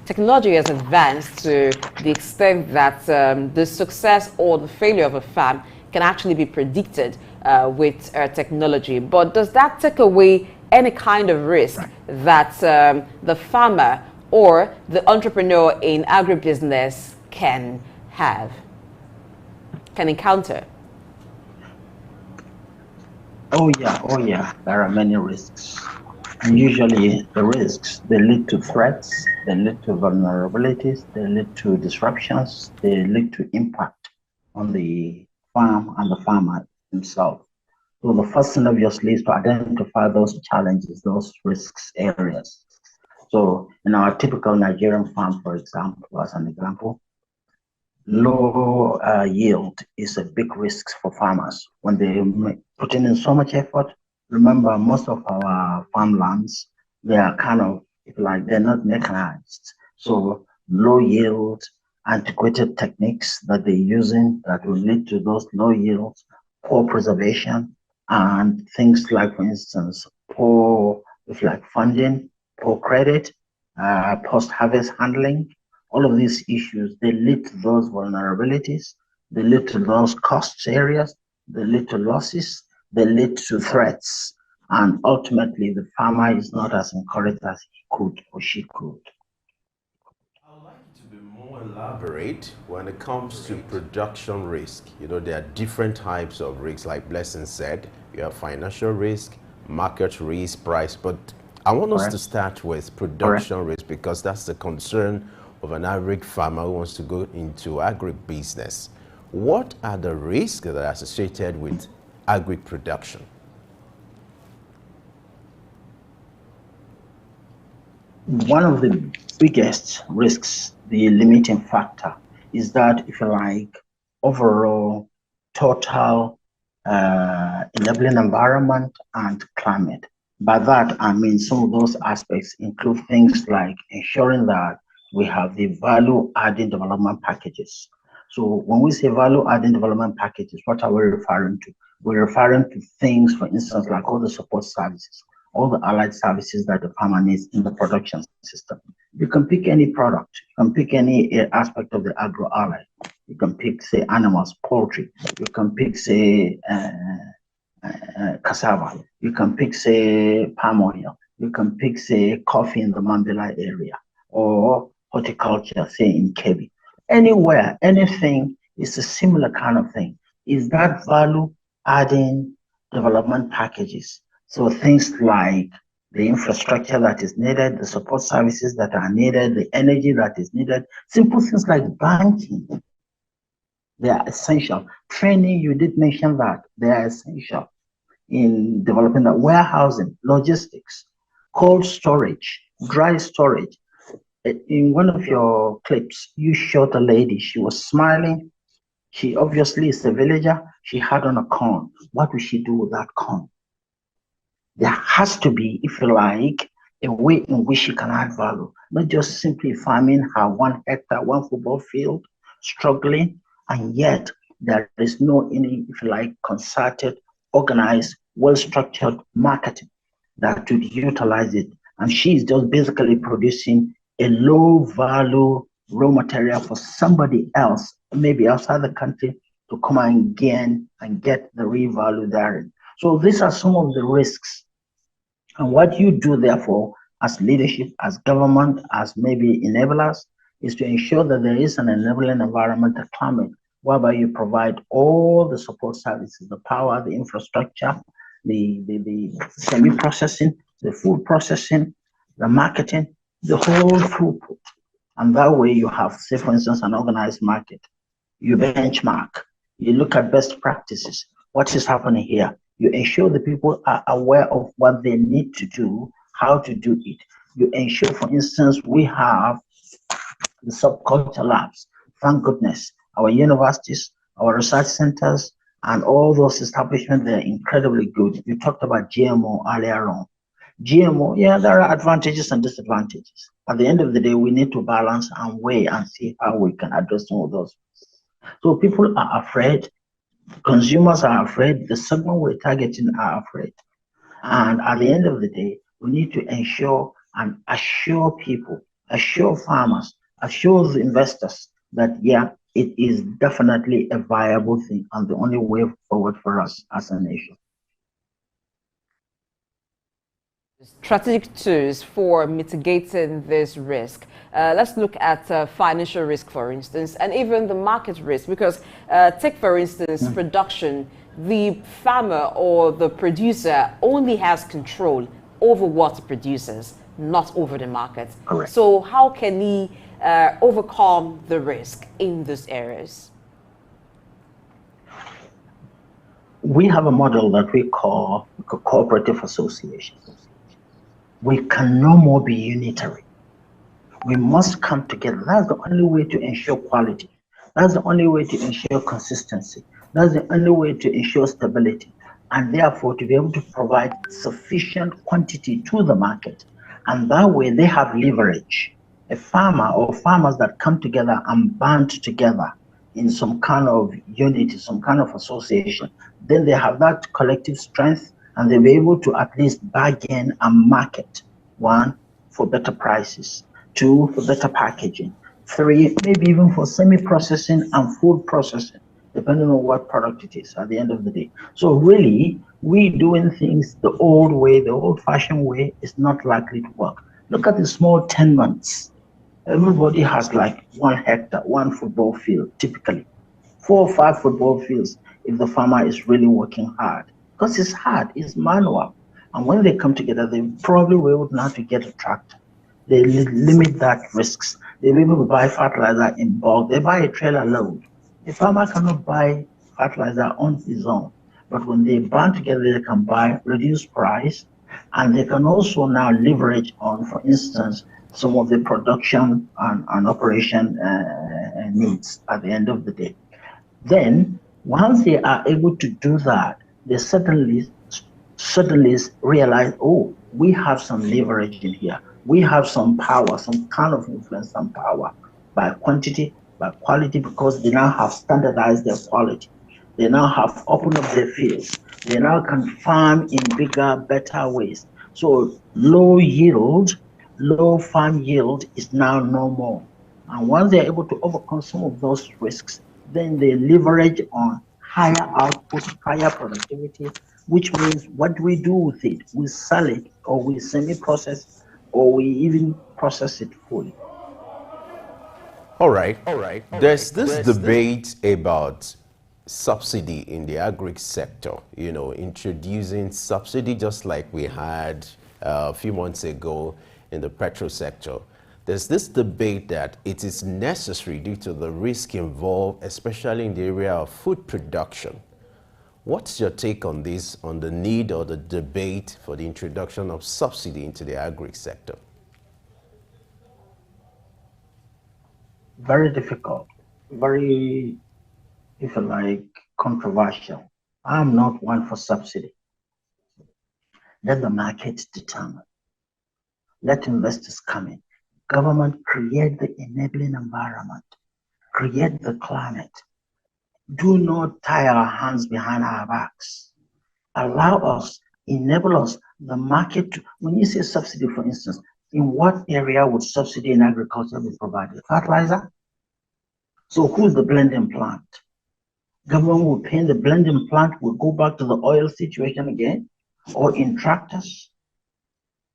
technology has advanced to the extent that the success or the failure of a farm can actually be predicted with technology. But does that take away any kind of risk that the farmer or the entrepreneur in agribusiness can encounter? Oh yeah. There are many risks. And usually the risks, they lead to threats, they lead to vulnerabilities, they lead to disruptions, they lead to impact on the farm and the farmer himself. So the first thing obviously is to identify those challenges, those risks areas. So in our typical Nigerian farm, for example, as an example, low yield is a big risk for farmers when they put in so much effort. Remember, most of our farmlands, they are kind of like they're not mechanized. So low yield, antiquated techniques that they're using that will lead to those low yields, poor preservation, and things like, for instance, poor, if like funding, poor credit, post-harvest handling, all of these issues, they lead to those vulnerabilities, they lead to those cost areas, they lead to losses, they lead to threats, and ultimately the farmer is not as encouraged as he could or she could. I would like it to be more elaborate when it comes to production risk. You know, there are different types of risks, like Blessing said. You have financial risk, market risk, price, but I want us to start with production risk because that's the concern of an average farmer who wants to go into agribusiness. What are the risks that are associated with agri production? One of the biggest risks, the limiting factor, is that, if you like, overall total enabling environment and climate. By that, I mean some of those aspects include things like ensuring that we have the value adding development packages. So when we say value adding development packages, what are we referring to? We're referring to things, for instance, like all the support services, all the allied services that the farmer needs in the production system. You can pick any product, you can pick any aspect of the agro ally. You can pick, say, animals, poultry. You can pick, say, cassava. You can pick, say, palm oil. You can pick, say, coffee in the Mambila area, or horticulture, say, in Kebbi. Anywhere, anything is a similar kind of thing. Is that value adding development packages? So things like the infrastructure that is needed, the support services that are needed, the energy that is needed, simple things like banking. They are essential. Training, you did mention that, they are essential in developing the warehousing, logistics, cold storage, dry storage. In one of your clips, you showed a lady, she was smiling. She obviously is a villager. She had on a corn. What will she do with that corn? There has to be, if you like, a way in which she can add value, not just simply farming her 1 hectare, one football field, struggling, and yet there is no any, if you like, concerted, organized, well-structured marketing that would utilize it. And she's just basically producing a low-value raw material for somebody else, maybe outside the country, to come and gain and get the real value therein. So these are some of the risks. And what you do, therefore, as leadership, as government, as maybe enablers, is to ensure that there is an enabling environment, a climate, whereby you provide all the support services, the power, the infrastructure, the semi-processing, the food processing, the marketing, the whole throughput. And that way you have, say, for instance, an organized market. You benchmark, you look at best practices. What is happening here? You ensure the people are aware of what they need to do, how to do it. You ensure, for instance, we have the subculture labs. Thank goodness, our universities, our research centers, and all those establishments, they're incredibly good. You talked about GMO earlier on. GMO, yeah, there are advantages and disadvantages. At the end of the day, we need to balance and weigh and see how we can address some of those. So people are afraid, consumers are afraid, the segment we're targeting are afraid. And at the end of the day, we need to ensure and assure people assure farmers, assure the investors that, yeah, it is definitely a viable thing and the only way forward for us as a nation. Strategic tools for mitigating this risk. Let's look at financial risk, for instance, and even the market risk. Because take, for instance, production. The farmer or the producer only has control over what he produces, not over the market. Correct. So how can he overcome the risk in these areas? We have a model that we call cooperative association. We can no more be unitary. We must come together. That's the only way to ensure quality. That's the only way to ensure consistency. That's the only way to ensure stability. And therefore, to be able to provide sufficient quantity to the market. And that way, they have leverage. A farmer or farmers that come together and band together in some kind of unity, some kind of association, then they have that collective strength and they'll be able to at least bargain and market. One, for better prices. Two, for better packaging. Three, maybe even for semi-processing and food processing, depending on what product it is at the end of the day. So really, we doing things the old way, the old-fashioned way, is not likely to work. Look at the small tenements. Everybody has like 1 hectare, 1 football field, typically. 4 or 5 football fields if the farmer is really working hard. Because it's hard, it's manual. And when they come together, they probably will able now to get a tractor. They limit that risks. They'll be able to buy fertilizer in bulk. They buy a trailer load. A farmer cannot buy fertilizer on his own. But when they band together, they can buy reduced price, and they can also now leverage on, for instance, some of the production and operation needs at the end of the day. Then, once they are able to do that, they suddenly realize, oh, we have some leverage in here. We have some power, some kind of influence and power by quantity, by quality, because they now have standardized their quality. They now have opened up their fields. They now can farm in bigger, better ways. So low farm yield is now no more. And once they're able to overcome some of those risks, then they leverage on higher output, higher productivity, which means what do we do with it? We sell it, or we semi-process, or we even process it fully. All right. There's this debate about subsidy in the agri sector, introducing subsidy just like we had a few months ago in the petrol sector. There's this debate that it is necessary due to the risk involved, especially in the area of food production. What's your take on this, on the need or the debate for the introduction of subsidy into the agri sector? Very difficult, very, if you like, controversial. I'm not one for subsidy. Let the market determine. Let investors come in. Government create the enabling environment, create the climate. Do not tie our hands behind our backs. Allow us, enable us, the market. When you say subsidy, for instance, in what area would subsidy in agriculture be provided? Fertilizer? So who's the blending plant? Government will pay the blending plant, will go back to the oil situation again, or in tractors?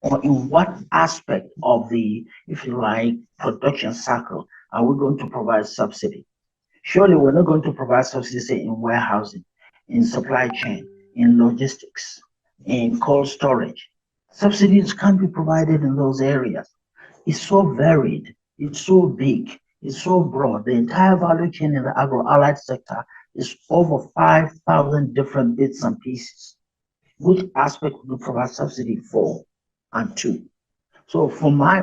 Or in what aspect of the, if you like, production cycle are we going to provide subsidy? Surely we're not going to provide subsidy, say, in warehousing, in supply chain, in logistics, in cold storage. Subsidies can't be provided in those areas. It's so varied, it's so big, it's so broad. The entire value chain in the agro-allied sector is over 5,000 different bits and pieces. Which aspect would we provide subsidy for? And two. So from my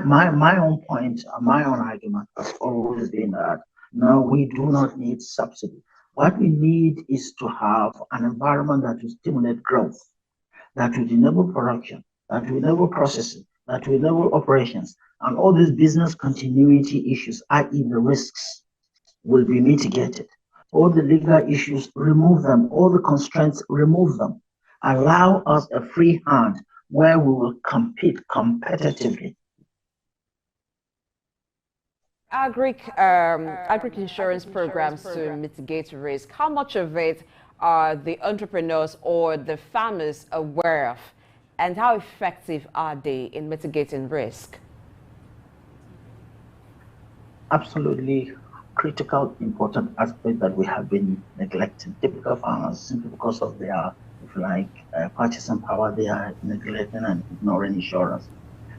own point, my own argument has always been that no, we do not need subsidy. What we need is to have an environment that will stimulate growth, that will enable production, that will enable processing, that will enable operations, and all these business continuity issues, i.e. the risks, will be mitigated. All the legal issues, remove them. All the constraints, remove them. Allow us a free hand where we will compete competitively. agri insurance programs to mitigate risk. How much of it are the entrepreneurs or the farmers aware of, and how effective are they in mitigating risk? Absolutely critical, important aspect that we have been neglecting. Typical farmers, simply because of their, if you like, purchasing power, they are neglecting and ignoring insurance.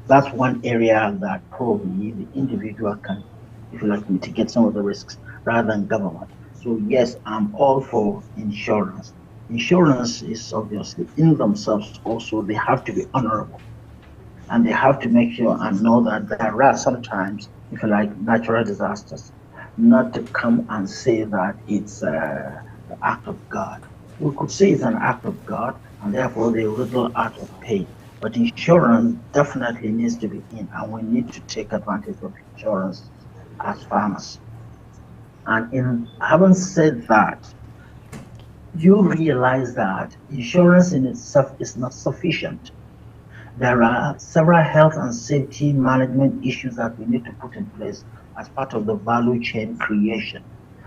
That's one area that probably the individual can, if you like, mitigate some of the risks rather than government. So yes, I'm all for insurance. Insurance is obviously in themselves also, they have to be honorable, and they have to make sure and know that there are sometimes, if you like, natural disasters, not to come and say that it's the act of God. We could say it's an act of God, and therefore they wriggle out of pay. But insurance definitely needs to be in, and we need to take advantage of insurance as farmers. And in having said that, you realize that insurance in itself is not sufficient. There are several health and safety management issues that we need to put in place as part of the value chain creation.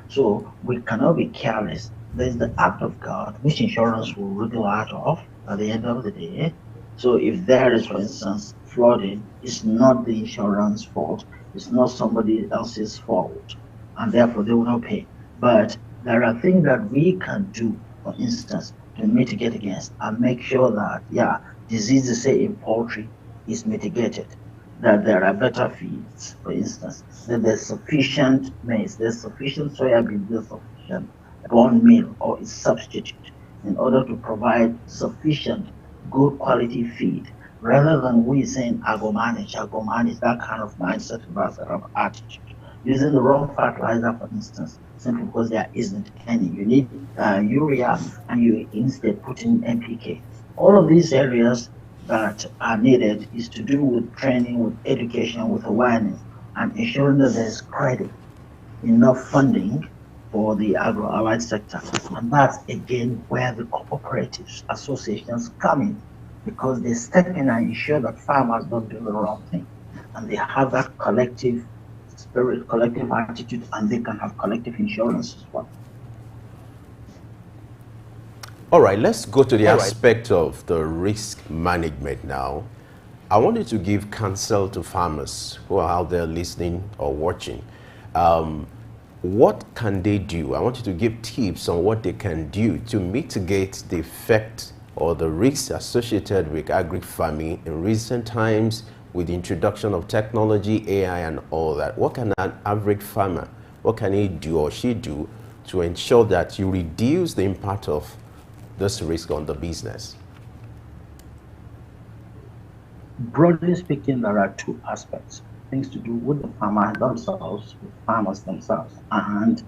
So we cannot be careless. There's the act of God, which insurance will wriggle out of at the end of the day. So if there is, for instance, flooding, it's not the insurance fault, it's not somebody else's fault, and therefore they will not pay. But there are things that we can do, for instance, to mitigate against and make sure that, yeah, diseases, say in poultry, is mitigated. That there are better feeds, for instance, that there's sufficient maize, there's sufficient soybean, there's sufficient bone meal or its substitute in order to provide sufficient good quality feed, rather than we saying I go manage, that kind of mindset, that sort of attitude. Using the wrong fertilizer, for instance, simply because there isn't any. You need urea, and you instead put in NPK. All of these areas that are needed is to do with training, with education, with awareness, and ensuring that there's credit, enough funding for the agro-allied sector. And that's again where the cooperatives, associations come in, because they step in and ensure that farmers don't do the wrong thing. And they have that collective spirit, collective attitude, and they can have collective insurance as well. All right, let's go to the aspect of the risk management now. I wanted to give counsel to farmers who are out there listening or watching. What can they do? I want you to give tips on what they can do to mitigate the effect or the risks associated with agri-farming in recent times with the introduction of technology, AI, and all that. What can an average farmer, what can he do or she do to ensure that you reduce the impact of this risk on the business? Broadly speaking, there are two aspects: things to do with the farmers themselves, and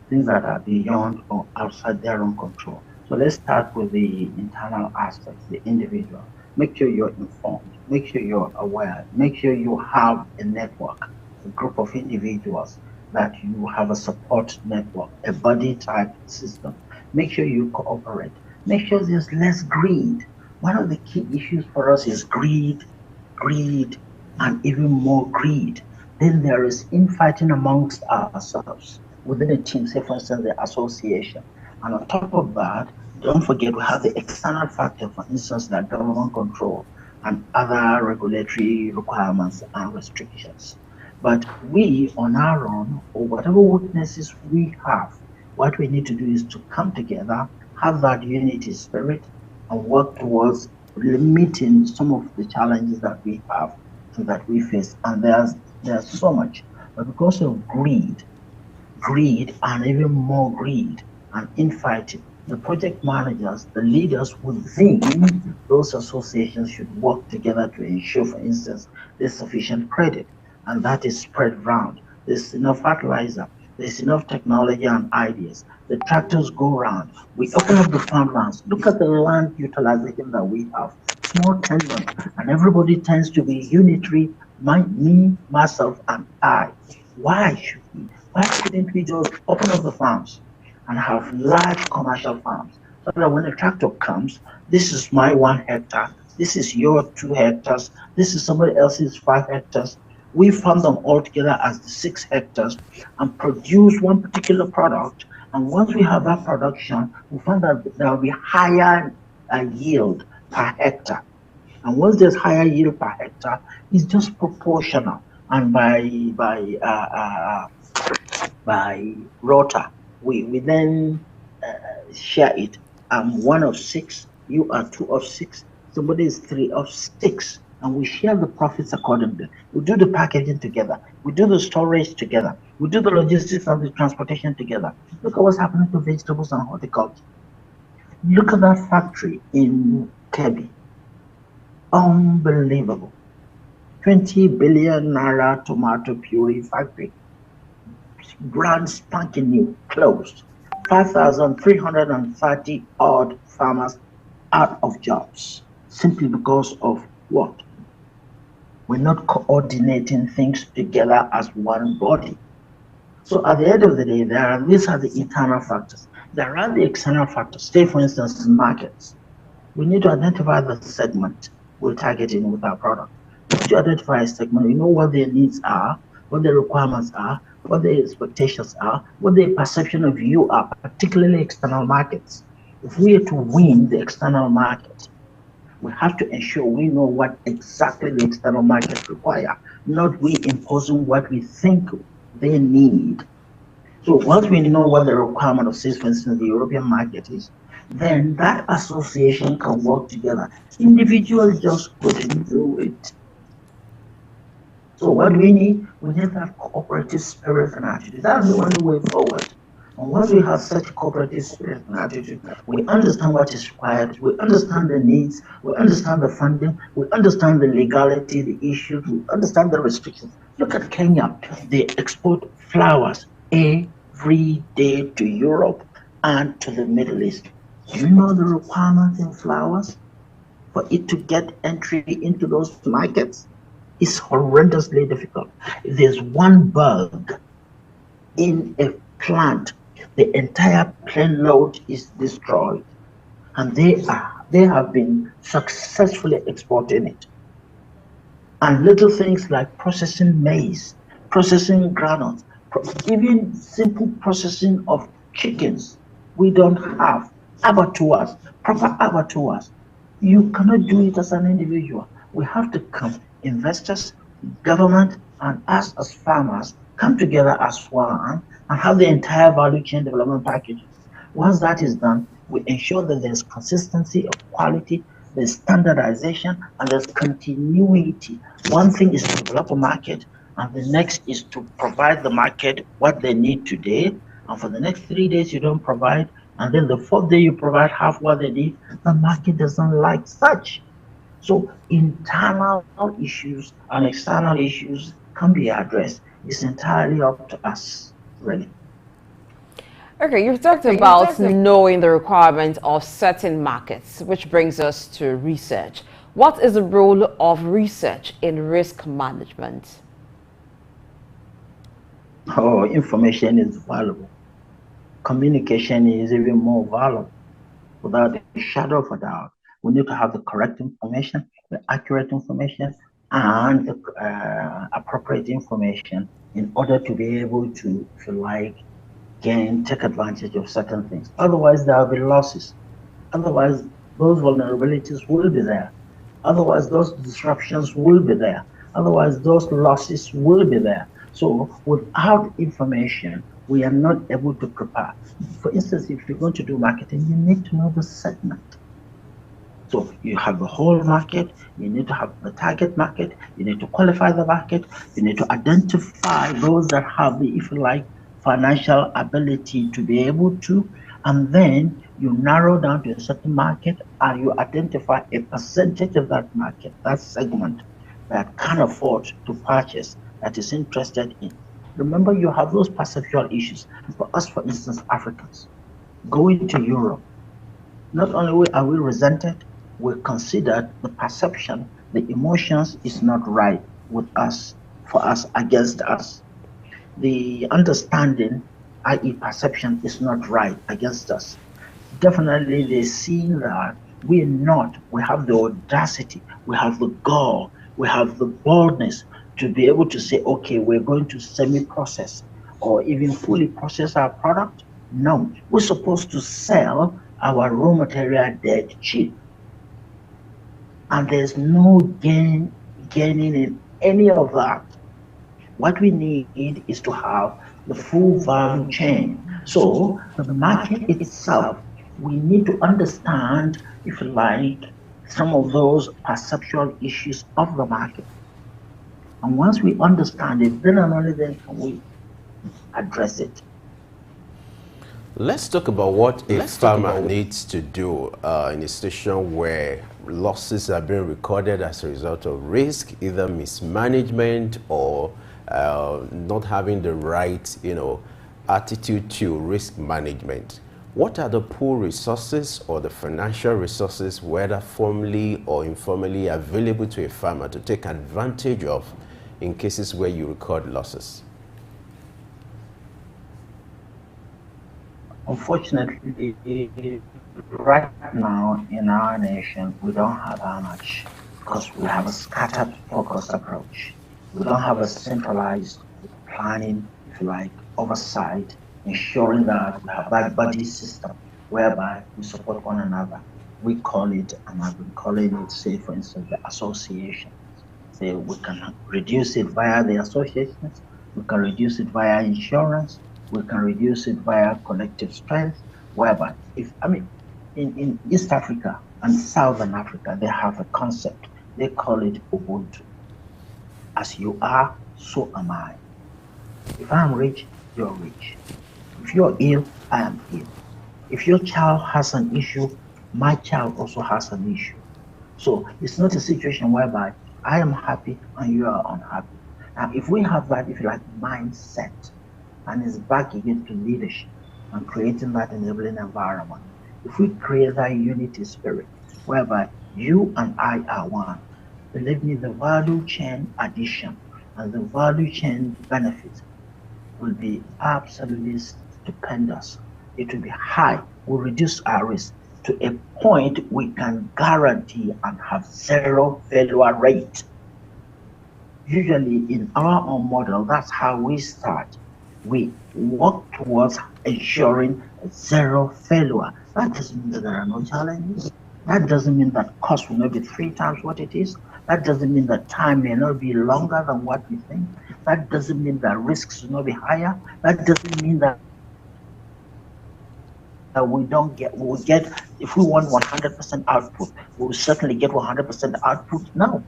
things that are beyond or outside their own control. So let's start with the internal aspects, the individual. Make sure you're informed, make sure you're aware, make sure you have a network, a group of individuals, that you have a support network, a buddy type system. Make sure you cooperate. Make sure there's less greed. One of the key issues for us is greed, and even more greed. Then there is infighting amongst ourselves within a team, say for instance, the association. And on top of that, don't forget we have the external factor, for instance, like government control and other regulatory requirements and restrictions. But we, on our own, or whatever weaknesses we have, what we need to do is to come together, have that unity spirit, and work towards limiting some of the challenges that we have and that we face. And there's so much, but because of greed, and even more greed and infighting, the project managers, the leaders within those associations should work together to ensure, for instance, there's sufficient credit, and that is spread around. There's enough fertilizer, there's enough technology and ideas. The tractors go around. We open up the farmlands. Look at the land utilization that we have. Small tendon, and everybody tends to be unitary. Me, myself, and I. Why should we? Why couldn't we just open up the farms and have large commercial farms, so that when a tractor comes, this is my 1 hectare, this is your 2 hectares, this is somebody else's 5 hectares. We farm them all together as the 6 hectares and produce one particular product. And once we have that production, we find that there will be higher yield per hectare. And once there's higher yield per hectare, it's just proportional. And by rota, we then share it. I'm one of 6, you are 2 of 6, somebody is 3 of 6, and we share the profits accordingly. We do the packaging together, we do the storage together, we do the logistics and the transportation together. Look at what's happening to vegetables and horticulture. Look at that factory in Kebbi. Unbelievable. 20 billion naira tomato puree factory, brand spanking new, closed. 5,330 odd farmers out of jobs simply because of what? We're not coordinating things together as one body. So at the end of the day, these are the internal factors. There are the external factors. Say, for instance, markets. We need to identify the segment we're targeting with our product. We need to identify a segment. We know what their needs are, what their requirements are, what their expectations are, what their perception of you are, particularly external markets. If we are to win the external market, we have to ensure we know what exactly the external market require, not we imposing what we think they need. So once we know what the requirement of, say, for instance, the European market is, then that association can work together. Individuals just couldn't do it. So what do we need? We need that cooperative spirit and attitude. That's the only way forward. And once we have such a cooperative spirit and attitude, we understand what is required, we understand the needs, we understand the funding, we understand the legality, the issues, we understand the restrictions. Look at Kenya. They export flowers every day to Europe and to the Middle East. Do you know the requirements in flowers for it to get entry into those markets? It's horrendously difficult. If there's one bug in a plant, the entire plane load is destroyed. And they have been successfully exporting it. And little things like processing maize, processing granules, even simple processing of chickens. We don't have abattoirs, proper abattoirs. You cannot do it as an individual. We have to come, investors, government, and us as farmers come together as one and have the entire value chain development packages. Once that is done, we ensure that there's consistency of quality, there's standardization, and there's continuity. One thing is to develop a market, and the next is to provide the market what they need today. And for the next 3 days, you don't provide, and then the 4th day, you provide half what they need. The market doesn't like such. So internal issues and external issues can be addressed. It's entirely up to us, really. Okay, you've talked about knowing the requirements of certain markets, which brings us to research. What is the role of research in risk management? Oh, information is valuable. Communication is even more valuable. Without a shadow of a doubt, we need to have the correct information, the accurate information, and the appropriate information in order to be able to, if you like, take advantage of certain things. Otherwise, there will be losses. Otherwise, those vulnerabilities will be there. Otherwise, those disruptions will be there. Otherwise, those losses will be there. So without information, we are not able to prepare. For instance, if you're going to do marketing, you need to know the segment. So you have the whole market, you need to have the target market, you need to qualify the market, you need to identify those that have the, if you like, financial ability to be able to, and then you narrow down to a certain market and you identify a percentage of that market, that segment that can afford to purchase, that is interested in. Remember, you have those perceptual issues. For us, for instance, Africans, going to Europe, not only are we resented, we're considered the perception, the emotions is not right with us, for us, against us. The understanding, i.e. perception, is not right against us. Definitely they see that we have the audacity, we have the gall, we have the boldness to be able to say, okay, we're going to semi-process or even fully process our product. No, we're supposed to sell our raw material dead cheap. And there's no gaining in any of that. What we need is to have the full value chain. So the market itself, we need to understand, if you like, some of those perceptual issues of the market. And once we understand it, then and only then can we address it. Let's talk about what a farmer needs to do in a situation where losses are being recorded as a result of risk, either mismanagement or not having the right, attitude to risk management. What are the pool resources or the financial resources, whether formally or informally, available to a farmer to take advantage of in cases where you record losses? Unfortunately, right now in our nation, we don't have that much because we have a scattered focused approach. We don't have a centralized planning, if you like, oversight, ensuring that we have that buddy system whereby we support one another. We call it, and I've been calling it, say, for instance, the association. Say we can reduce it via the associations, we can reduce it via insurance, we can reduce it via collective strength, whereby in East Africa and Southern Africa, they have a concept. They call it Ubuntu. As you are, so am I. If I'm rich, you're rich. If you're ill, I am ill. If your child has an issue, my child also has an issue. So it's not a situation whereby I am happy and you are unhappy. Now, if we have that, if you like, mindset, and it's back again to leadership and creating that enabling environment, if we create that unity spirit, whereby you and I are one, believe me, the value chain addition and the value chain benefits will be absolutely stupendous. It will be high. We'll reduce our risk to a point we can guarantee and have zero failure rate. Usually in our own model, that's how we start. We work towards ensuring zero failure. That doesn't mean that there are no challenges. That doesn't mean that cost will not be 3 times what it is. That doesn't mean that time may not be longer than what we think. That doesn't mean that risks will not be higher. That doesn't mean that we will get, if we want 100% output, we will certainly get 100% output. No.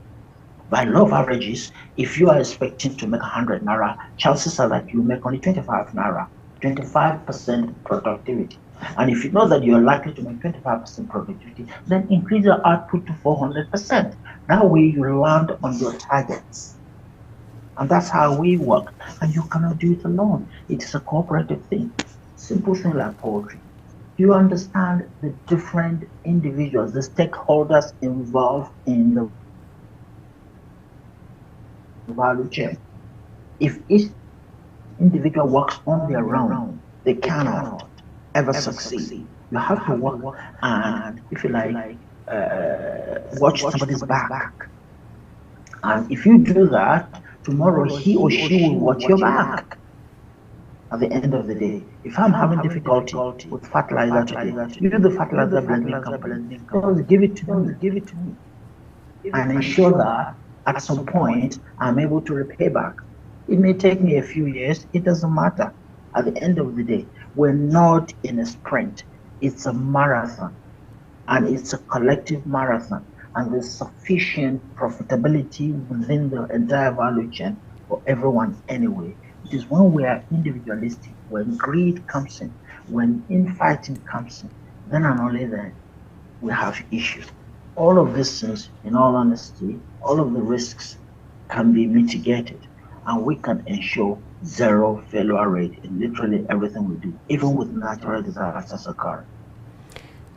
By law of averages, if you are expecting to make 100 naira, chances are that you make only 25 naira, 25% productivity. And if you know that you're likely to make 25% productivity, then increase your output to 400%. That way you land on your targets. And that's how we work. And you cannot do it alone. It's a cooperative thing. Simple thing like poetry. You understand the different individuals, the stakeholders involved in the value chain. If each individual works on their own, they cannot ever succeed. You have to work and, if you like, watch somebody's back. And if you do that, tomorrow he or she will watch your back. At the end of the day, if I'm having difficulty with fertilizer today, you do the fertilizer blending company, just give it to me, and ensure that at some point I'm able to repay back. It may take me a few years, it doesn't matter. At the end of the day, we're not in a sprint, it's a marathon, and it's a collective marathon, and there's sufficient profitability within the entire value chain for everyone anyway. It is when we are individualistic, when greed comes in, when infighting comes in, then and only then we have issues. All of these things, in all honesty, all of the risks can be mitigated, and we can ensure zero failure rate in literally everything we do, even with natural disasters occurring.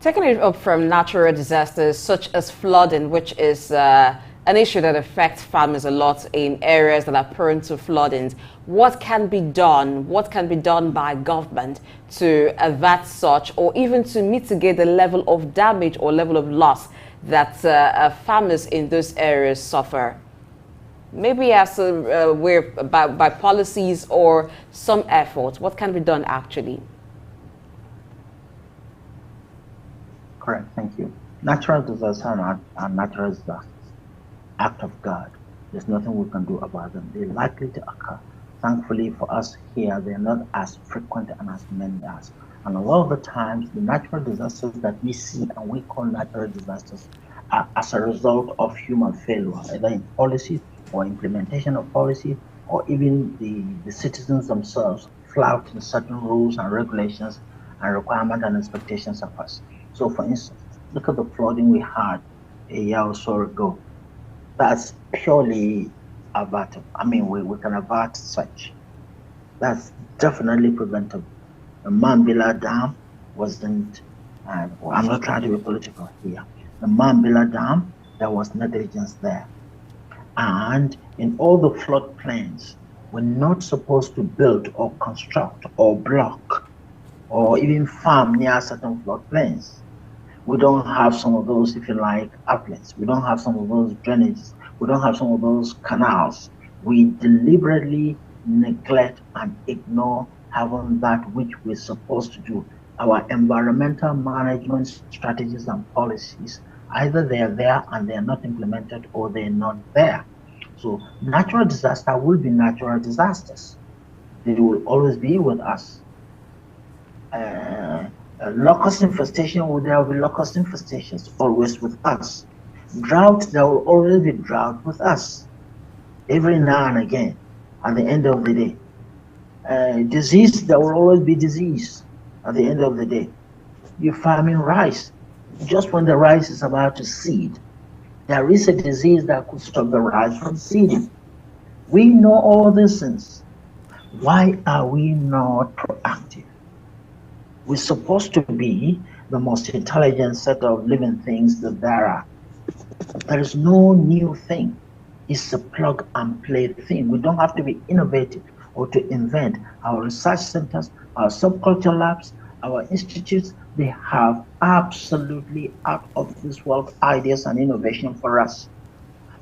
Taking it up from natural disasters such as flooding, which is an issue that affects farmers a lot in areas that are prone to floodings, what can be done? What can be done by government to avert such, or even to mitigate the level of damage or level of loss that farmers in those areas suffer? Maybe as a way of, by policies or some efforts. What can be done actually? Correct, thank you. Natural disasters are natural disasters, act of God. There's nothing we can do about them. They're likely to occur. Thankfully for us here, they're not as frequent and as many as. And a lot of the times, the natural disasters that we see and we call natural disasters are as a result of human failure, either in policy or implementation of policy, or even the citizens themselves flouting certain rules and regulations and requirements and expectations of us. So, for instance, look at the flooding we had a year or so ago. That's purely avertable. I mean, we can avert such. That's definitely preventable. The Mambila Dam wasn't, well, I'm not trying to be political here. The Mambila Dam, there was negligence there. And in all the floodplains, we're not supposed to build or construct or block or even farm near certain floodplains. We don't have some of those, if you like, outlets. We don't have some of those drainages. We don't have some of those canals. We deliberately neglect and ignore having that which we're supposed to do. Our environmental management strategies and policies, either they're there and they're not implemented or they're not there. So natural disaster will be natural disasters. They will always be with us. Locust infestation, there will be locust infestations always with us. Drought, there will always be drought with us. Every now and again, at the end of the day. Disease, there will always be disease at the end of the day. You're farming rice. Just when the rice is about to seed, there is a disease that could stop the rice from seeding. We know all these things. Why are we not proactive? We're supposed to be the most intelligent set of living things that there are. There is no new thing. It's a plug and play thing. We don't have to be innovative or to invent. Our research centers, our subculture labs, our institutes, they have absolutely out of this world ideas and innovation for us.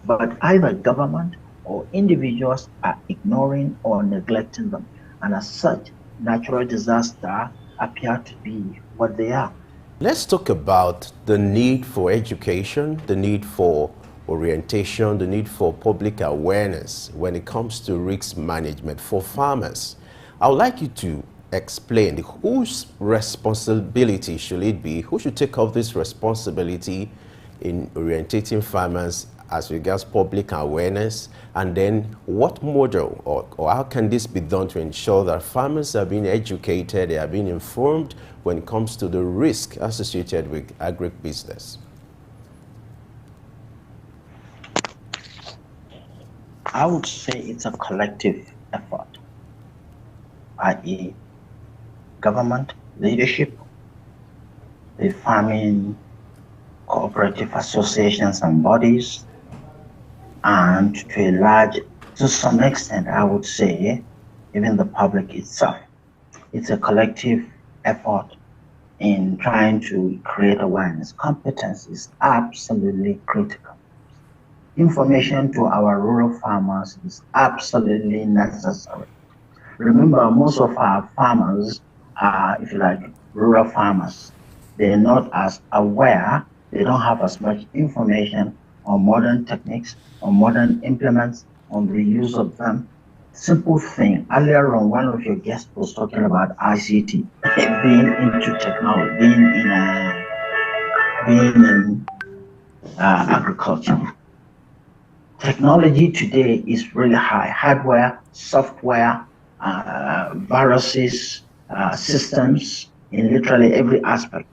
But either government or individuals are ignoring or neglecting them. And as such, natural disaster appear to be what they are. Let's talk about the need for education, the need for orientation, the need for public awareness when it comes to risk management for farmers. I would like you to explain whose responsibility should it be? Who should take up this responsibility in orientating farmers as regards public awareness, and then what model or how can this be done to ensure that farmers are being educated, they are being informed when it comes to the risk associated with agribusiness? I would say it's a collective effort, i.e. government, leadership, the farming cooperative associations and bodies, and to some extent, I would say, even the public itself. It's a collective effort in trying to create awareness. Competence is absolutely critical. Information to our rural farmers is absolutely necessary. Remember, most of our farmers are, if you like, rural farmers. They're not as aware, they don't have as much information on modern techniques, on modern implements, on the use of them. Simple thing, earlier on, one of your guests was talking about ICT, being into technology, being in agriculture. Technology today is really high. Hardware, software, viruses, systems in literally every aspect.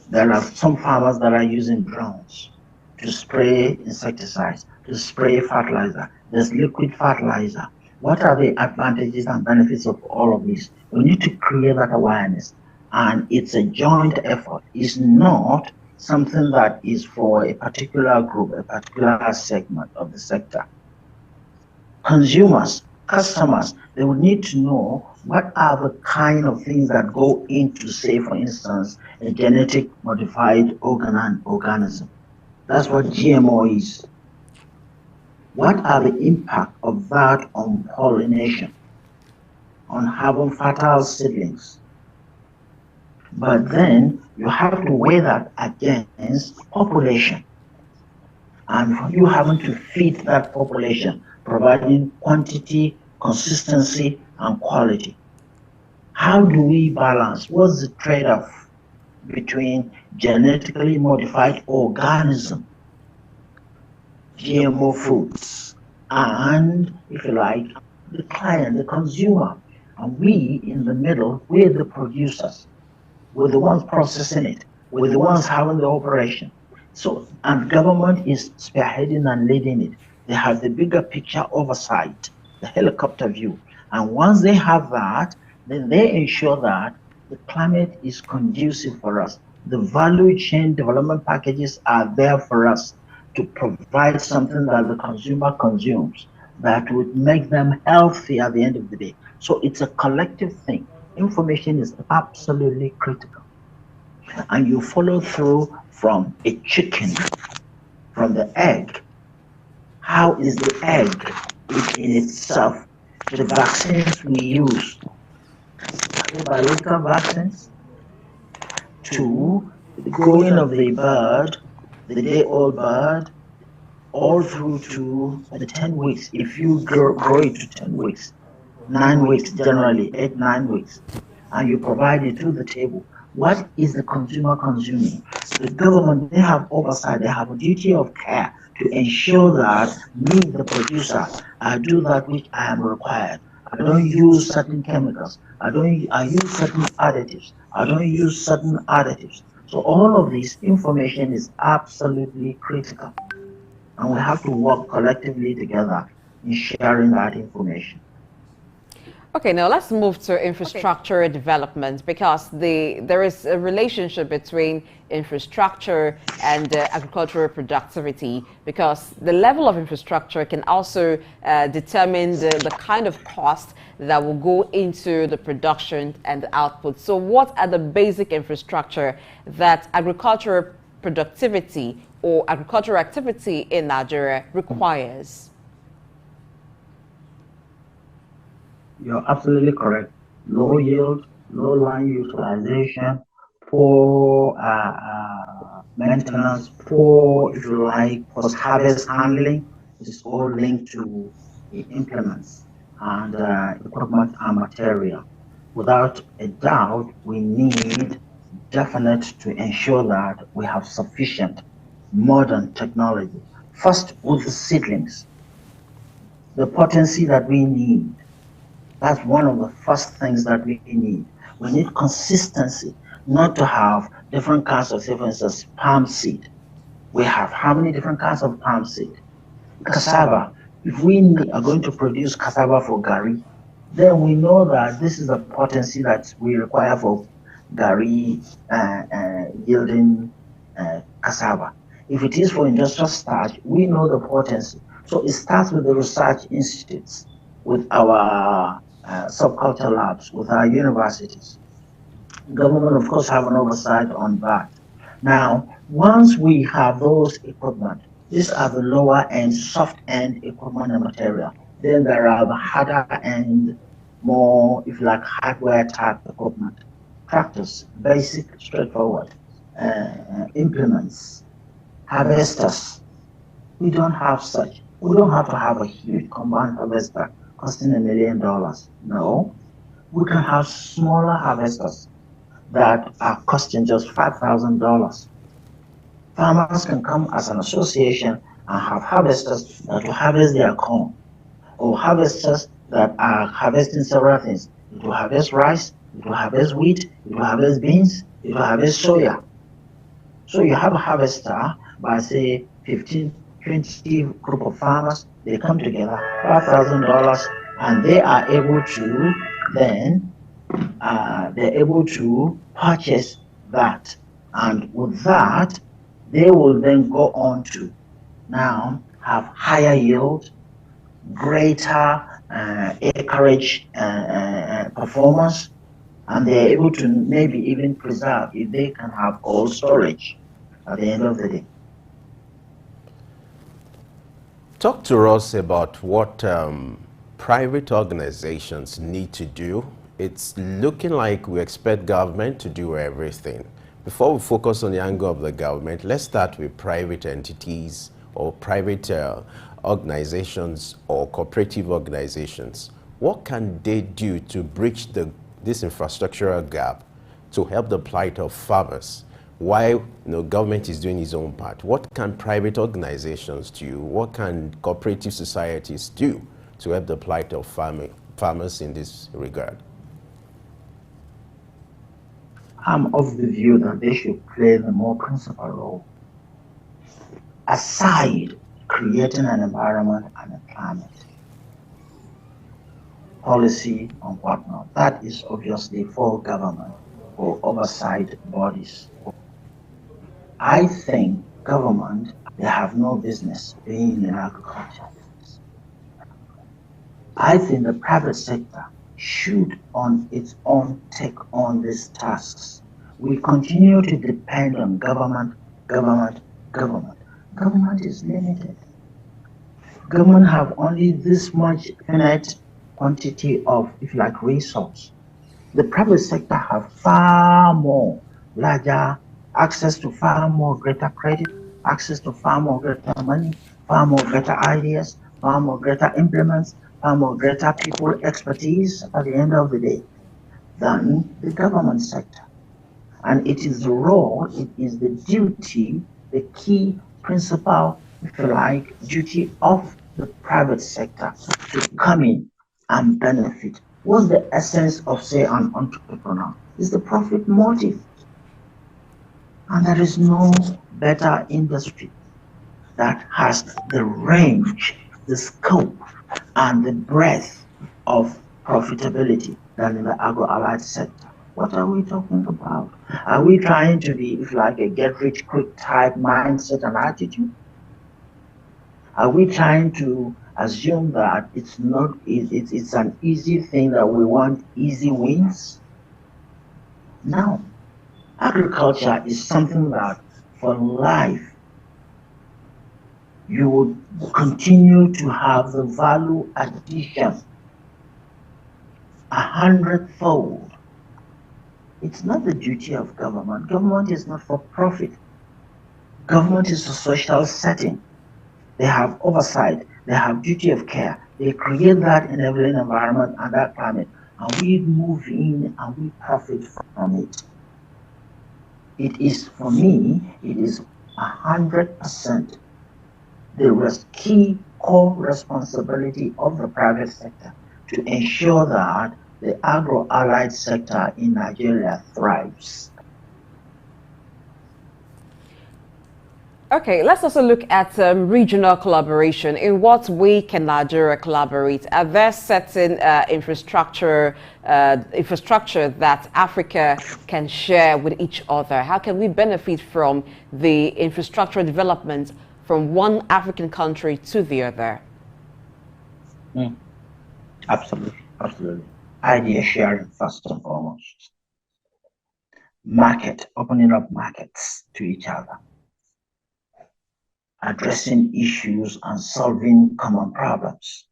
There are some farmers that are using drones to spray insecticides, to spray fertilizer. There's liquid fertilizer. What are the advantages and benefits of all of this? We need to create that awareness. And it's a joint effort. It's not something that is for a particular group, a particular segment of the sector. Consumers, customers, they would need to know what are the kind of things that go into, say, for instance, a genetic modified organism. That's what GMO is. What are the impact of that on pollination, on having fertile seedlings? But then you have to weigh that against population, and you having to feed that population, providing quantity, consistency, and quality. How do we balance? What's the trade-off between genetically modified organism, GMO foods, and, if you like, the client, the consumer? And we in the middle, we're the producers. We're the ones processing it. We're the ones having the operation. So, and government is spearheading and leading it. They have the bigger picture oversight, the helicopter view. And once they have that, then they ensure that the climate is conducive for us. The value chain development packages are there for us to provide something that the consumer consumes that would make them healthy at the end of the day. So it's a collective thing. Information is absolutely critical. And you follow through from a chicken, from the egg. How is the egg in itself? The vaccines we use, are they biological vaccines? To the growing of the bird, the day-old bird, all through to the 10 weeks. If you grow it to 10 weeks, 9 weeks generally, 8, 9 weeks, and you provide it to the table, what is the consumer consuming? The government, they have oversight, they have a duty of care to ensure that me, the producer, I do that which I am required. I don't use certain chemicals. I use certain additives. I don't use certain additives. So all of this information is absolutely critical. And we have to work collectively together in sharing that information. Okay, now let's move to infrastructure development, because there is a relationship between infrastructure and agricultural productivity, because the level of infrastructure can also determine the kind of cost that will go into the production and the output. So what are the basic infrastructure that agricultural productivity or agricultural activity in Nigeria requires? You're absolutely correct. Low yield, low land utilization, poor maintenance, poor, if you like, post-harvest handling. This is all linked to the implements and equipment and material. Without a doubt, we need definite to ensure that we have sufficient modern technology. First, with the seedlings, the potency that we need. That's one of the first things that we need. We need consistency, not to have different kinds of, say, for instance, palm seed. We have how many different kinds of palm seed? Cassava. If we are going to produce cassava for gari, then we know that this is the potency that we require for gari yielding cassava. If it is for industrial starch, we know the potency. So it starts with the research institutes, with our subculture labs, with our universities. Government, of course, have an oversight on that. Now, once we have those equipment, these are the lower end, soft end equipment and material. Then there are the harder end, more, if you like, hardware type equipment. Tractors, basic, straightforward. Implements, harvesters. We don't have such. We don't have to have a huge combined harvester costing $1 million. No, we can have smaller harvesters that are costing just $5,000. Farmers can come as an association and have harvesters that will harvest their corn, or harvesters that are harvesting several things. It will harvest rice, it will harvest wheat, it will harvest beans, it will harvest soya. So you have a harvester by, say, 15, 20 group of farmers, they come together, $5,000, and they are able to then they're able to purchase that. And with that, they will then go on to now have higher yield, greater acreage performance, and they're able to maybe even preserve if they can have cold storage at the end of the day. Talk to us about what private organizations need to do. It's looking like we expect government to do everything. Before we focus on the angle of the government, let's start with private entities or private organizations or cooperative organizations. What can they do to bridge this infrastructural gap to help the plight of farmers? Why government is doing its own part? What can private organizations do? What can cooperative societies do to help the plight of farmers in this regard? I'm of the view that they should play the more principal role. Aside creating an environment and a climate, policy and whatnot, that is obviously for government or oversight bodies. I think government, they have no business being in agriculture. I think the private sector should on its own take on these tasks. We continue to depend on government. Government is limited. Government have only this much finite quantity of, if you like, resource. The private sector have far more larger access to far more greater credit, access to far more greater money, far more greater ideas, far more greater implements, far more greater people expertise at the end of the day than the government sector. And it is the role, it is the duty, the key principal, if you like, duty of the private sector to come in and benefit. What's the essence of, say, an entrepreneur? Is the profit motive. And there is no better industry that has the range, the scope, and the breadth of profitability than in the agro-allied sector. What are we talking about? Are we trying to be, if like, a get-rich-quick type mindset and attitude? Are we trying to assume that it's an easy thing, that we want easy wins? No. Agriculture is something that for life you would continue to have the value addition 100-fold. It's not the duty of government. Government is not for profit. Government is a social setting. They have oversight. They have duty of care. They create that enabling environment and that climate, and we move in and we profit from it. It is, for me, it is 100% the key core responsibility of the private sector to ensure that the agro-allied sector in Nigeria thrives. Okay, let's also look at regional collaboration. In what way can Nigeria collaborate? Are there certain infrastructure that Africa can share with each other? How can we benefit from the infrastructure development from one African country to the other? Absolutely, absolutely. Idea sharing first and foremost. Market, opening up markets to each other. Addressing issues and solving common problems.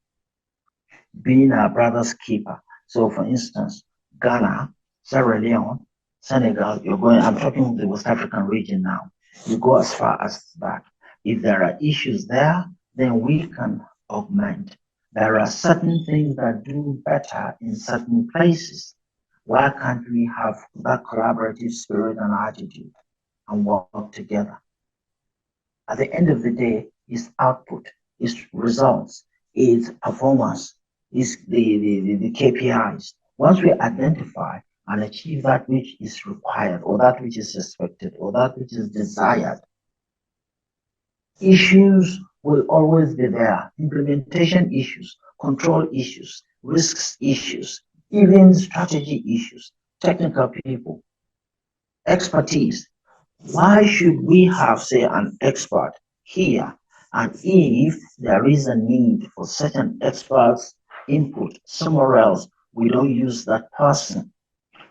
Being our brother's keeper. So for instance, Ghana, Sierra Leone, Senegal, I'm talking the West African region now. You go as far as that. If there are issues there, then we can augment. There are certain things that do better in certain places. Why can't we have that collaborative spirit and attitude and work together? At the end of the day, its output, its results, its performance, is the KPIs. Once we identify and achieve that which is required, or that which is expected, or that which is desired, issues will always be there. Implementation issues, control issues, risks issues, even strategy issues, technical people, expertise. Why should we have, say, an expert here? And if there is a need for certain experts' input somewhere else, we don't use that person.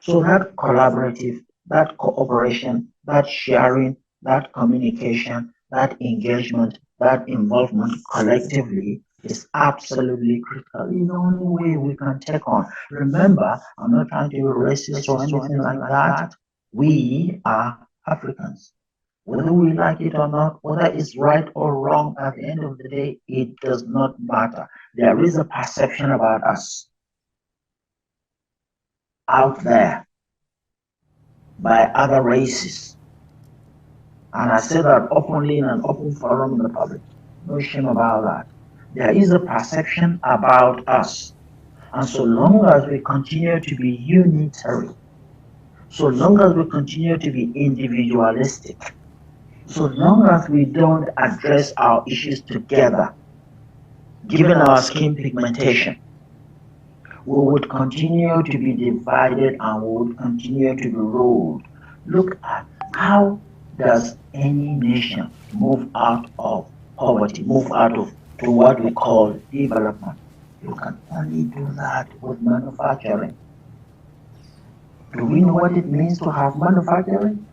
So that collaborative, that cooperation, that sharing, that communication, that engagement, that involvement collectively is absolutely critical. It's the only way we can take on. Remember, I'm not trying to be racist or anything like that. We are Africans. Whether we like it or not, whether it's right or wrong, at the end of the day, it does not matter. There is a perception about us out there by other races. And I say that openly in an open forum in the public. No shame about that. There is a perception about us. And so long as we continue to be unitary, so long as we continue to be individualistic, so long as we don't address our issues together, given our skin pigmentation, we would continue to be divided and we would continue to be ruled. Look at how does any nation move out of poverty, move out of to what we call development. You can only do that with manufacturing. Do we know what it means to have manufacturing?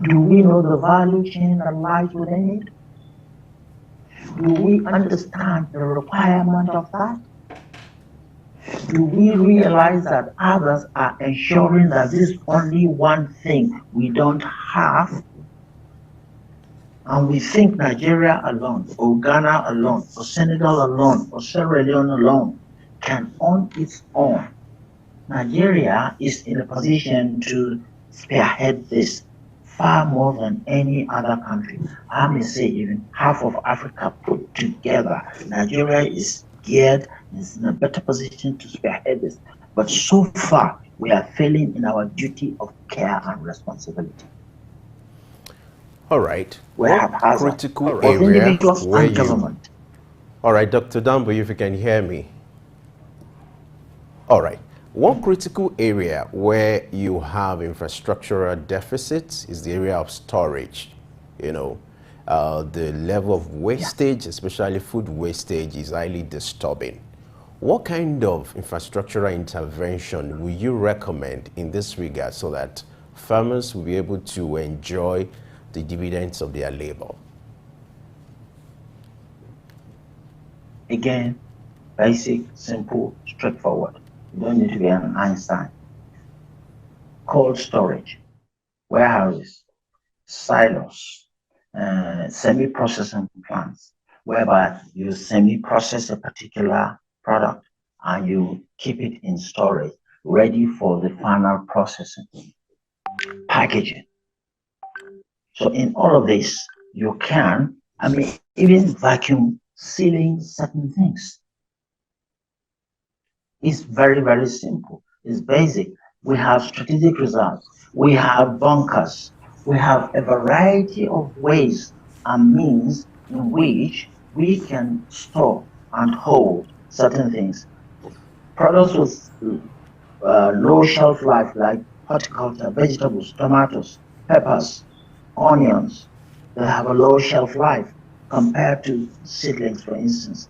Do we know the value chain that lies within it? Do we understand the requirement of that? Do we realize that others are ensuring that this only one thing we don't have? And we think Nigeria alone, or Ghana alone, or Senegal alone, or Sierra Leone alone can on its own. Nigeria is in a position to spearhead this far more than any other country. I may say even half of Africa put together. Nigeria is geared, is in a better position to spearhead this. But so far, we are failing in our duty of care and responsibility. All right. We have critical both area individuals where and government. All right, Dr. Dambo, if you can hear me. All right. One critical area where you have infrastructural deficits is the area of storage. You know, the level of wastage, especially food wastage, is highly disturbing. What kind of infrastructural intervention will you recommend in this regard so that farmers will be able to enjoy the dividends of their labor? Again, basic, simple, straightforward. You don't need to be an Einstein. Cold storage, warehouses, silos, semi-processing plants, whereby you semi-process a particular product and you keep it in storage, ready for the final processing. Packaging. So in all of this, you can, even vacuum sealing certain things. It's very, very simple. It's basic. We have strategic reserves. We have bunkers. We have a variety of ways and means in which we can store and hold certain things. Products with low shelf life like horticulture, vegetables, tomatoes, peppers, onions, they have a low shelf life compared to seedlings, for instance,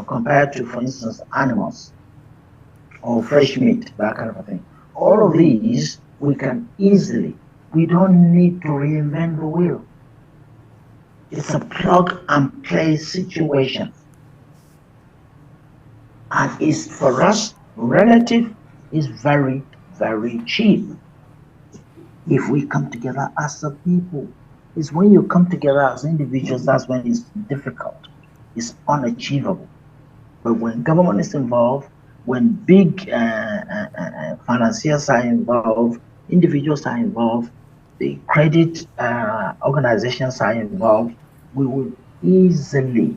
compared to, for instance, animals or fresh meat, that kind of a thing. All of these we can easily, we don't need to reinvent the wheel. It's a plug and play situation. And it's for us, relative is very, very cheap. If we come together as a people, it's when you come together as individuals, that's when it's difficult. It's unachievable. But when government is involved, when big financiers are involved, individuals are involved, the credit organizations are involved, we will easily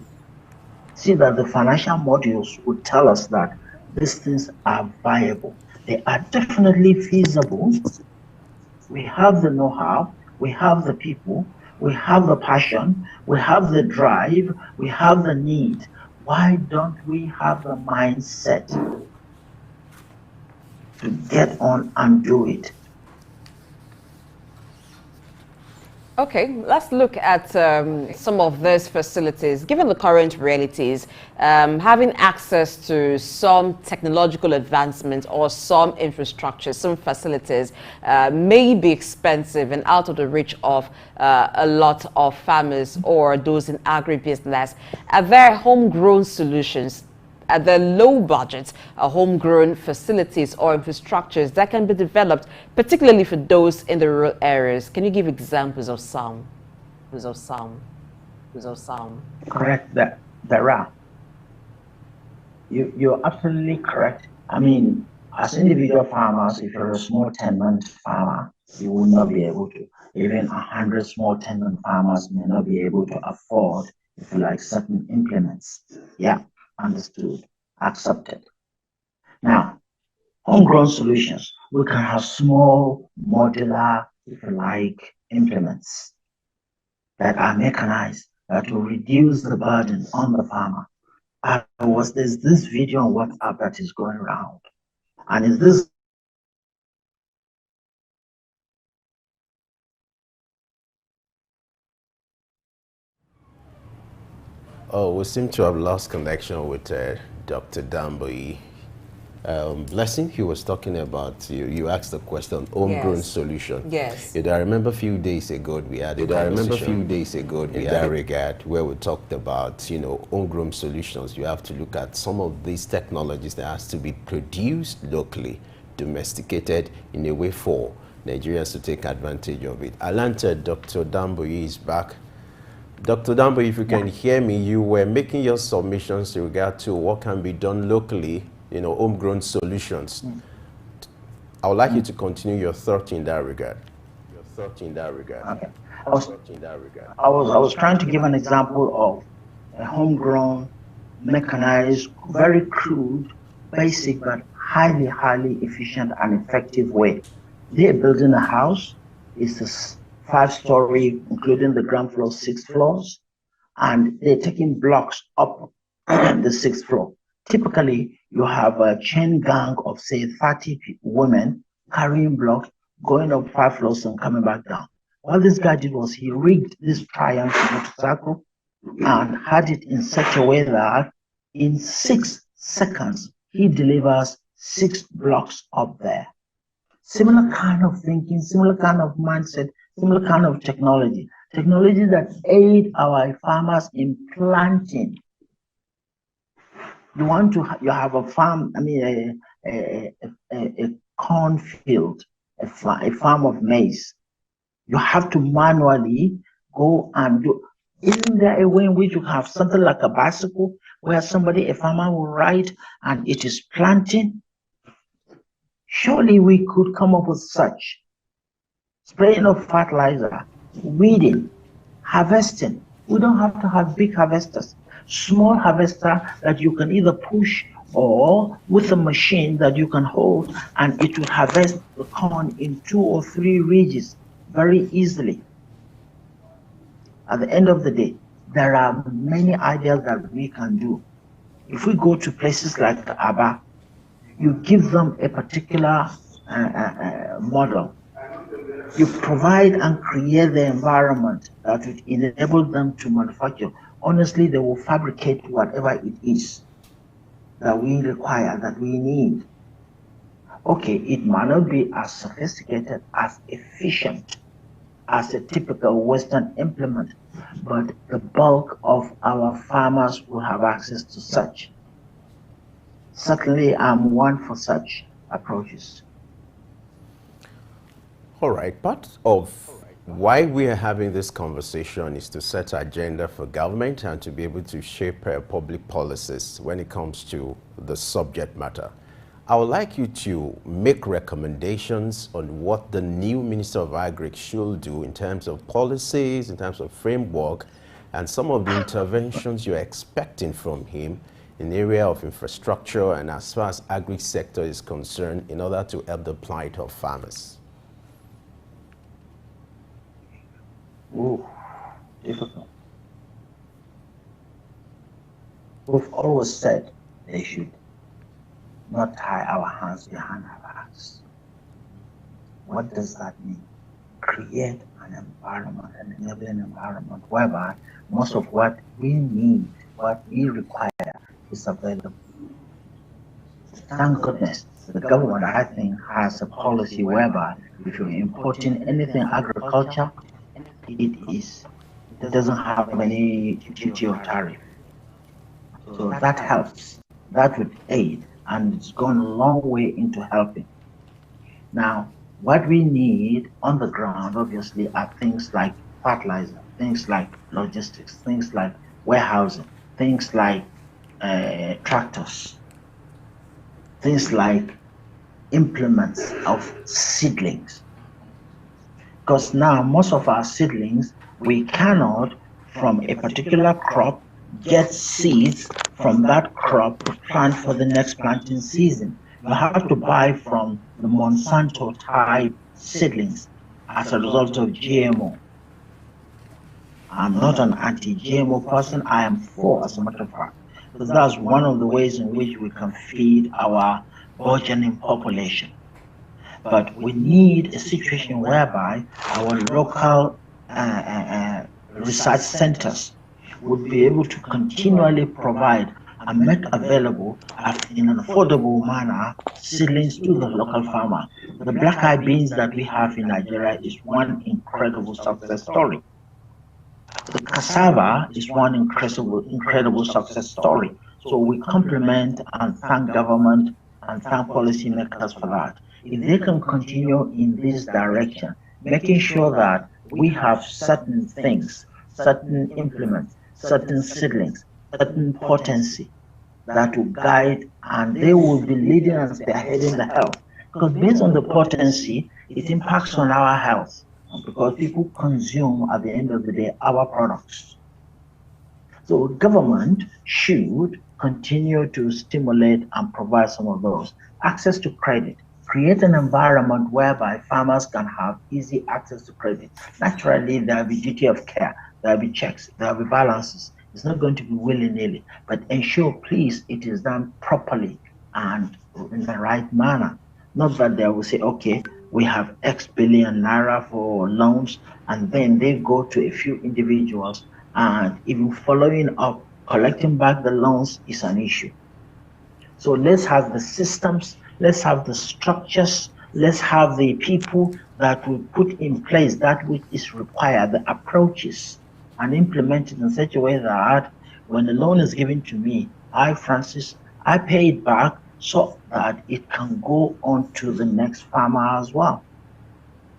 see that the financial modules would tell us that these things are viable. They are definitely feasible. We have the know-how, we have the people, we have the passion, we have the drive, we have the need. Why don't we have the mindset to get on and do it? Okay, let's look at some of these facilities. Given the current realities, having access to some technological advancement or some infrastructure, some facilities may be expensive and out of the reach of a lot of farmers or those in agribusiness. Are there homegrown solutions at the low budget, homegrown facilities or infrastructures that can be developed, particularly for those in the rural areas? Can you give examples of some? Correct, that there are. You're absolutely correct. I mean, as individual farmers, if you're a small tenant farmer, you will not be able to. Even 100 small tenant farmers may not be able to afford, if you like, certain implements. Yeah, understood, accepted. Now, homegrown solutions, we can have small, modular, if you like, implements that are mechanized that will reduce the burden on the farmer. There's this video on WhatsApp that is going around, and is this Oh, we seem to have lost connection with Dr. Damboyi. Blessing, he was talking about, you asked the question, homegrown solution. Yes. I remember a few days ago we had a conversation in that regard where we talked about, homegrown solutions. You have to look at some of these technologies that has to be produced locally, domesticated in a way for Nigerians to take advantage of it. Atlanta, Dr. Damboyi is back. Dr. Dambo, if you can hear me, you were making your submissions in regard to what can be done locally, homegrown solutions. I would like you to continue your thought in that regard. okay. I was trying to give an example of a homegrown, mechanized, very crude, basic, but highly, highly efficient and effective way. They're building a house. It's a 5-story, including the ground floor, 6 floors, and they're taking blocks up the 6th floor. Typically, you have a chain gang of, say, 30 women carrying blocks, going up 5 floors and coming back down. What this guy did was he rigged this triumph motorcycle and had it in such a way that in 6 seconds, he delivers 6 blocks up there. Similar kind of thinking, similar kind of mindset, similar kind of technology that aid our farmers in planting. You have a farm, a cornfield, a farm of maize. You have to manually go and do. Isn't there a way in which you have something like a bicycle where a farmer will ride and it is planting? Surely we could come up with such. Spraying of fertilizer, weeding, harvesting. We don't have to have big harvesters. Small harvester that you can either push or with a machine that you can hold, and it will harvest the corn in 2 or 3 ridges very easily. At the end of the day, there are many ideas that we can do. If we go to places like Aba, you give them a particular model. You provide and create the environment that would enable them to manufacture. Honestly, they will fabricate whatever it is that we require, that we need. Okay, it might not be as sophisticated, as efficient as a typical Western implement, but the bulk of our farmers will have access to such. Certainly, I'm one for such approaches. All right, part of why we are having this conversation is to set an agenda for government and to be able to shape public policies when it comes to the subject matter. I would like you to make recommendations on what the new Minister of Agri should do in terms of policies, in terms of framework, and some of the interventions you're expecting from him in the area of infrastructure and as far as agri sector is concerned in order to help the plight of farmers. Ooh, difficult. We've always said they should not tie our hands behind our backs. What does that mean? Create an an environment, an enabling environment, whereby most of what we need, what we require is available. Thank goodness the government, I think, has a policy whereby if you're importing anything agriculture, it doesn't have any duty or tariff. So that helps. That would aid, and it's gone a long way into helping. Now, what we need on the ground, obviously, are things like fertilizer, things like logistics, things like warehousing, things like tractors, things like implements of seedlings. Because now most of our seedlings, we cannot, from a particular crop, get seeds from that crop to plant for the next planting season. You have to buy from the Monsanto type seedlings as a result of GMO. I'm not an anti-GMO person. I am for, as a matter of fact, because that's one of the ways in which we can feed our burgeoning population. But we need a situation whereby our local research centers would be able to continually provide and make available in an affordable manner seedlings to the local farmer. The black eye beans that we have in Nigeria is one incredible success story. The cassava is one incredible success story. So we compliment and thank government and thank policymakers for that. If they can continue in this direction, making sure that we have certain things, certain implements, certain seedlings, certain potency that will guide, and they will be leading and spearheading the health. Because based on the potency, it impacts on our health, because people consume, at the end of the day, our products. So government should continue to stimulate and provide some of those. Access to credit. Create an environment whereby farmers can have easy access to credit. Naturally, there will be duty of care, there will be checks, there will be balances. It's not going to be willy-nilly, but ensure, please, it is done properly and in the right manner. Not that they will say, okay, we have X billion naira for loans, and then they go to a few individuals, and even following up, collecting back the loans is an issue. So let's have the systems, let's have the structures, let's have the people that will put in place that which is required, the approaches, and implement it in such a way that when the loan is given to me, I, Francis, I pay it back so that it can go on to the next farmer as well.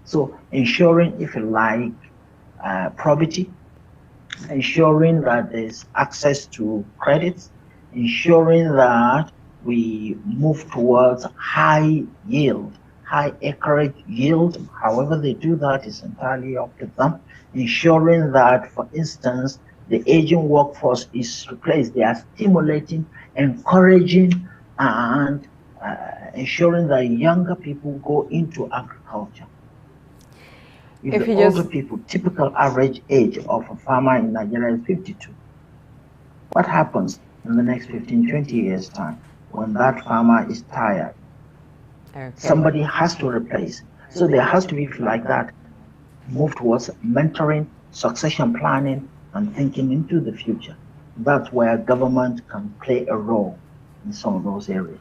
So ensuring, if you like, probity, ensuring that there's access to credits, ensuring that we move towards high yield, high acreage yield. However they do that is entirely up to them. Ensuring that, for instance, the aging workforce is replaced. They are stimulating, encouraging, and ensuring that younger people go into agriculture. If the older people, typical average age of a farmer in Nigeria is 52. What happens in the next 15, 20 years' time when that farmer is tired? Okay. Somebody has to replace. So there has to be, like that, move towards mentoring, succession planning, and thinking into the future. That's where government can play a role in some of those areas.